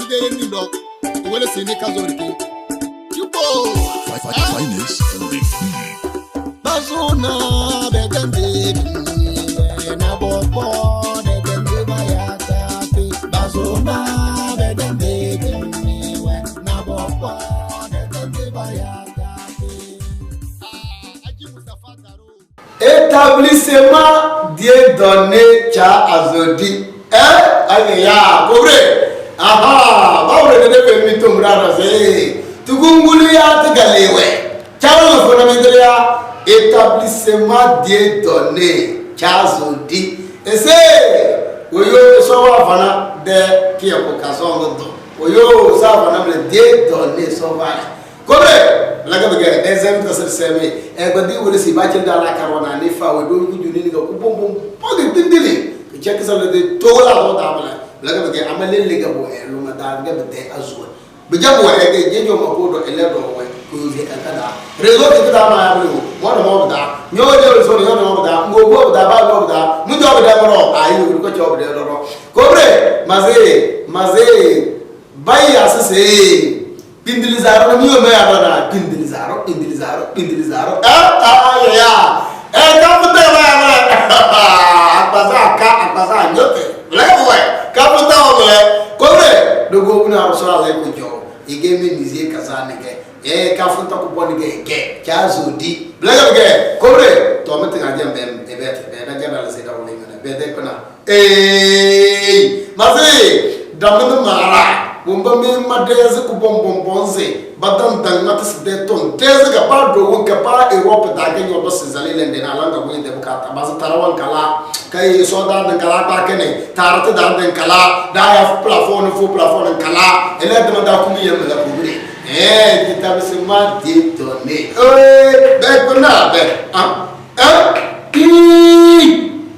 de ni do wele se ni kazoriki yupo Finest on the beat. bazuna bedende na bobo bedende bayata bazuna bedende na bobo bedende bayata aji Mustafa Garo. Établissement Dieu donné cha azodi. Aya, pobre. Aha, pobre de permis to murara se. Tugungulu ya tegalewe. Chawo fonamenteria établissement Dieu donné cha azodi. Ese oyo so wa fana de ki ko kasongo to. Oyo sa fana ble Dieu donné so va. Kobre laga bege deuxième tasser semi e badi wole si ba ci dala karona ni fa we do ku juni ni ko bom podi dindili ke ci sa le de tola do da bala laga bege amale le gabo e lu ma da ga bede azwa be jabo e ge jejo ma ko do ele do we ko zi akada rezo ke da ma ya bu mo da nyo de so nyo do da ngo bo da ba bo da mu jo da ro ayi ko jo de ro kobre maze bai asese Pindilizaro na miyo meya bana pindilizaro ya kaputa ya akbaza nyote lewe kaputa wale kore dogo kuna rasula le kujo ige menuiserie kazane ke kafuta ko boni ke chazo di blaga ke kore to mete ngaje mbem be na jana le seda wole ngana be de kana mazi damna mara Bomba me madeze ku bonze badam dan matis de ton deze ga ba do won ka ba Europe da ga nyodo sizalele de na langa won de bukata baza tarawan kala kai so da dan kala ta kene tarate da dan kala da ya plafond kala ele de da ku mi yem la kubri établissement Dieu donné be kona be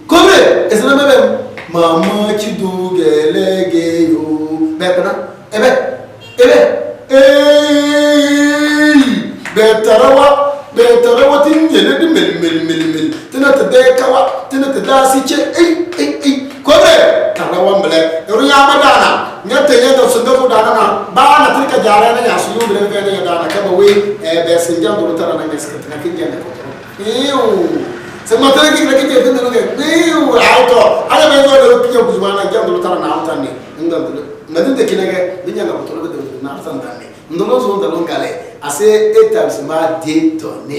kome ezna me mama chi do gelege yo be kona ebe betarawa tinjele di mel tena te kawa tena te dasi che kobe tarawa mbele ru ya madana nyate nyata sundofu dana na ba na trika jara na yasu yu bele bele dana kaba we be sinja do tara na ngeska tena kinja na ko sama tara ki reke te tena no auto ala be do pinyo kuzwana jam do tara na auto ni ngam Madame Kinege, Binyanga, na Santani. Nous allons dans le Ase établissement détonné.